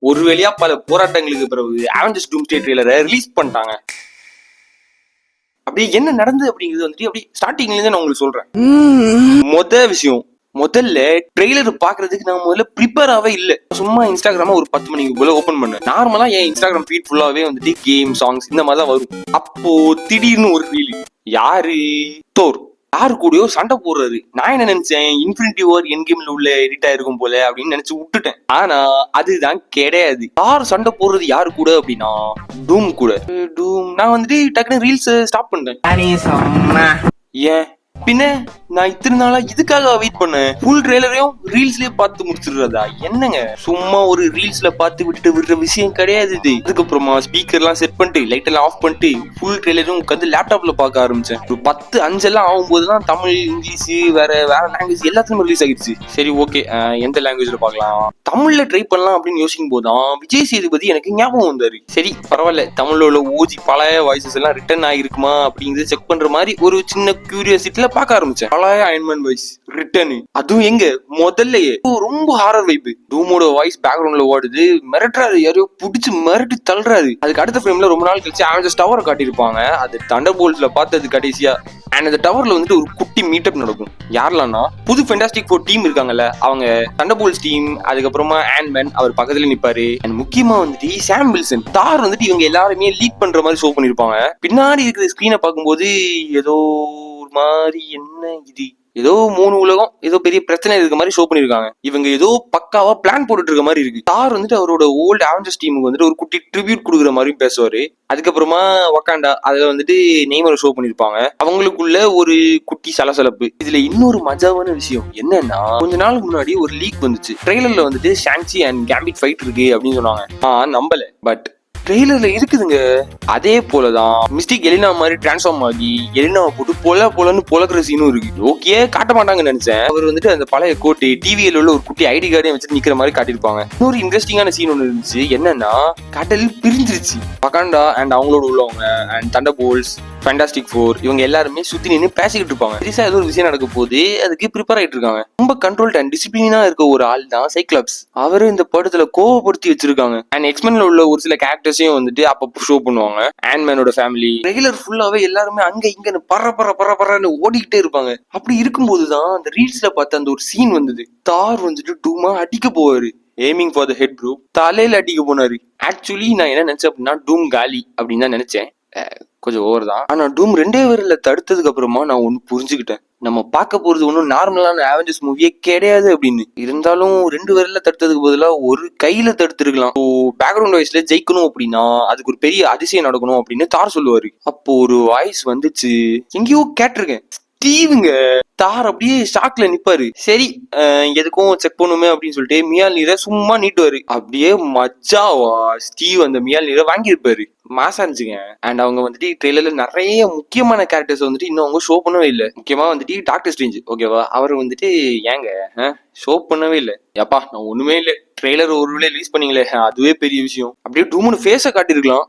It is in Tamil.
ஒரு வழியா பல போராட்டங்களுக்கு பிறகு அவெஞ்சர்ஸ் டூம்ஸ்டே ட்ரெய்லரை ரிலீஸ் பண்ணிட்டாங்க. அப்படியே என்ன நடந்தது அப்படிங்கிறது வந்துட்டு அப்படியே ஸ்டார்டிங்ல இருந்து நான் உங்களுக்கு சொல்றேன். விஷயம் முதல்ல ட்ரெய்லர் பாக்குறதுக்கு நான் முதல்ல ப்ரிப்பேராவே இல்ல. சும்மா இன்ஸ்டாகிராம ஒரு 10 மணிக்கு போல ஓபன் பண்ணேன். நார்மலா என் இன்ஸ்டாகிராம் ஃபீட் ஃபுல்லாவே வந்துட்டு கேம், சாங்ஸ் இந்த மாதிரி தான் வரும். அப்போ திடீர்னு ஒரு ரீல், யாரு தோர் யாரு கூடயோ சண்டை போடுறாரு. நான் என்ன நினைச்சேன், இன்ஃபினிட்டி வார் எண்ட் கேம்ல உள்ள எடிட் ஆயிருக்கும் போல அப்படின்னு நினைச்சு விட்டுட்டேன். ஆனா அதுதான் கிடையாது. யார் சண்டை போடுறது யாரு கூட அப்படின்னா டூம் கூட. நான் வந்துட்டு டக்குனு ரீல்ஸ் ஸ்டாப் பண்ணிட்டேன். ஏன் பின்ன நான் இத்தனை நாளா இதுக்காக வெயிட் பண்ணேன். ஃபுல் ட்ரெய்லரையும் ரீல்ஸ்லயே பார்த்து முடிச்சிடுறதா என்னங்க? சும்மா ஒரு ரீல்ஸ்ல பார்த்து விட்டுட்டு விடுற விஷயம் கிடையாது இது. அதுக்கப்புறமா ஸ்பீக்கர் எல்லாம் செட் பண்ணிட்டு லைட் எல்லாம் ஆஃப் பண்ணிட்டு ஃபுல் ட்ரெய்லரும் உட்காந்து லேப்டாப்ல பார்க்க ஆரம்பிச்சேன். ஒரு 10-5 எல்லாம் ஆகும்போதுதான் தமிழ், இங்கிலீஷ், வேற லாங்குவேஜ் எல்லாத்துலயும் ரிலீஸ் ஆகிடுச்சு. சரி ஓகே, எந்த லாங்குவேஜ்ல பார்க்கலாம், தமிழ்ல ட்ரை பண்ணலாம் அப்படின்னு யோசிக்கும் போதுதான் விஜய் சேதுபதி எனக்கு ஞாபகம் வந்தாரு. சரி பரவாயில்ல, தமிழ்ல உள்ள ஓஜி பழைய வாய்ஸஸ் எல்லாம் ரிட்டர்ன் ஆகிருக்குமா அப்படிங்கிறது செக் பண்ற மாதிரி ஒரு சின்ன கியூரியாசிட்டில பார்க்க ஆரம்பிச்சேன். பழைய அயன்மேன் வாய்ஸ் ரிட்டர்ன், அதுவும் எங்க முதல்லயே ரொம்ப ஹாரர் வைப். டூமோட வாய்ஸ் பேக்ரவுண்ட்ல ஓடுது, மிரட்டுறாரு, யாரையோ புடிச்சு மிரட்டி தள்ளுறாரு. அதுக்கு அடுத்த ஃப்ரேம்ல ரொம்ப நாள் கழிச்சு அவெஞ்சர்ஸ் டவரை காட்டியிருப்பாங்க. அது தண்டர்போல்ட்ஸ்ல பார்த்தது கடைசியா. அண்ட் அந்த டவர்ல வந்துட்டு ஒரு குட்டி மீட்டப் நடக்கும். யாரெல்லாம்னா புது ஃபென்டாஸ்டிக் ஃபோர் டீம் இருக்காங்கல்ல, அவங்க தண்டர்போல்ட்ஸ் டீம், அதுக்கப்புறமா ஆண்ட்மேன் அவர் பக்கத்துல நிப்பாரு. அண்ட் முக்கியமா வந்துட்டு சாம் வில்சன், தார் வந்துட்டு இவங்க எல்லாருமே லீட் பண்ற மாதிரி ஷோ பண்ணிருப்பாங்க. பின்னாடி இருக்கிற ஸ்கிரீனை பார்க்கும்போது ஏதோ ஒரு மாதிரி, என்ன இது, ஏதோ 3 உலகம், ஏதோ பெரிய பிரச்சனை இருக்க மாதிரி ஷோ பண்ணிருக்காங்க. இவங்க ஏதோ பக்காவா பிளான் போட்டுட்டு இருக்க மாதிரி இருக்கு. தார் வந்துட்டு அவரோட ஓல்டு அவெஞ்சர்ஸ் டீமுக்கு வந்துட்டு ஒரு குட்டி ட்ரிபியூட் கொடுக்குற மாதிரியும் பேசுவாரு. அதுக்கப்புறமா வக்காண்டா அதுல வந்துட்டு நெய்மர் ஷோ பண்ணிருப்பாங்க. அவங்களுக்குள்ள ஒரு குட்டி சலசலப்பு. இதுல இன்னொரு மஜாவான விஷயம் என்னன்னா, கொஞ்ச நாளுக்கு முன்னாடி ஒரு லீக் வந்துச்சு. ட்ரெய்லர்ல வந்துட்டு ஷாங்சி அண்ட் கேம்பிட் ஃபைட் இருக்கு அப்படின்னு சொன்னாங்க. நம்பல, பட் ட்ரெய்லர்ல இருக்குதுங்க. அதே போலதான் மிஸ்டிக் எலினா மாதிரி டிரான்ஸ்ஃபார்ம் ஆகி எலினாவை போட்டு பொலன்னு பொலக்கிற சீனும் இருக்கு. ஓகே, காட்ட மாட்டாங்கன்னு நினைச்சேன். அவர் வந்துட்டு அந்த பழைய கோட்டு டிவியில் உள்ள ஒரு குட்டி ஐடி கார்டையும் வச்சுட்டு நிக்கிற மாதிரி காட்டியிருப்பாங்க. இன்னொரு இன்ட்ரெஸ்டிங்கான சீன் ஒன்று இருந்துச்சு. என்னன்னா, கடல் பிரிஞ்சிருச்சு. வகாண்டா அண்ட் அவங்களோட உள்ளவங்க அண்ட் தண்டர்போல்ட்ஸ், ஃபேண்டாஸ்டிக் ஃபோர் இவங்க எல்லாருமே சுத்தி நின்று பேசிக்கிட்டு இருப்பாங்க. பெருசா ஏதோ ஒரு விஷயம் நடக்க போது அதுக்கு ப்ரிப்பேர் ஆயிட்டு இருக்காங்க. ரொம்ப கண்ட்ரோல்ட் அண்ட் டிசிப்ளினா இருக்க ஒரு ஆள் தான் சைக்ளாப்ஸ். அவரு இந்த படத்துல கோவப்படுத்தி வச்சிருக்காங்க. அண்ட் எக்ஸ்மென்ல உள்ள ஒரு சில கேரக்டர்ஸையும் வந்துட்டு அப்பப்போ ஷோ பண்ணுவாங்க. ஆண்ட்மேனோட ஃபேமிலி, ரெகுலர் ஃபுல்லாவே எல்லாருமே அங்க இங்கன்னு பறன்னு ஓடிக்கிட்டே இருப்பாங்க. அப்படி இருக்கும்போதுதான் அந்த ரீல்ஸ்ல பார்த்த அந்த ஒரு சீன் வந்தது. தார் வந்துட்டு டூமா அடிக்க போவாரு. Aiming for the head bro, தலையில அடிக்க போனாரு. ஆக்சுவலி நான் என்ன நினைச்சேன் அப்படின்னா, டூம் காலி அப்படின்னு தான் நினைச்சேன். கொஞ்சம் ஓவர் தான். ஆனா டூம் 2 விரல்ல தடுத்ததுக்கு அப்புறமா நான் ஒண்ணு புரிஞ்சுக்கிட்டேன். நம்ம பார்க்க போறது ஒன்றும் நார்மலான அவெஞ்சர்ஸ் மூவியே கிடையாது அப்படின்னு. இருந்தாலும் 2 விரல்ல தடுத்ததுக்கு பதிலா ஒரு கையில தடுத்துருக்கலாம். பேக்ரவுண்ட் வாய்ஸ்ல ஜெயிக்கணும் அப்படின்னா அதுக்கு ஒரு பெரிய அதிசயம் நடக்கணும் அப்படின்னு தார் சொல்லுவாரு. அப்போ ஒரு வாய்ஸ் வந்துச்சு, எங்கேயோ கேட்டிருக்கேன், ஸ்டீவுங்க. தார் அப்படியே ஷாக்ல நிப்பாரு. சரி எதுக்கும் செக் பண்ணுமே அப்படின்னு சொல்லிட்டு மியால் நீரை சும்மா நீட்டுவாரு. அப்படியே மச்சாவா ஸ்டீவ் அந்த மியால் நீரை வாங்கியிருப்பாரு. மாசா இருந்துச்சுங்க. அண்ட் அவங்க வந்துட்டு ட்ரெய்லர்ல நிறைய முக்கியமான கேரக்டர்ஸ் வந்துட்டு இன்னும் அவங்க ஷோ பண்ணவே இல்லை. முக்கியமா வந்துட்டு டாக்டர் ஸ்ட்ரேஞ்ச், ஓகேவா, அவர் வந்துட்டு ஏங்க ஷோ பண்ணவே இல்லை. எப்பா நான் ஒண்ணுமே இல்லை, ட்ரெய்லர் ஒரு ரிலீஸ் பண்ணீங்களே அதுவே பெரிய விஷயம். அப்படியே டூமுன்னு ஃபேஸை காட்டியிருக்கலாம்.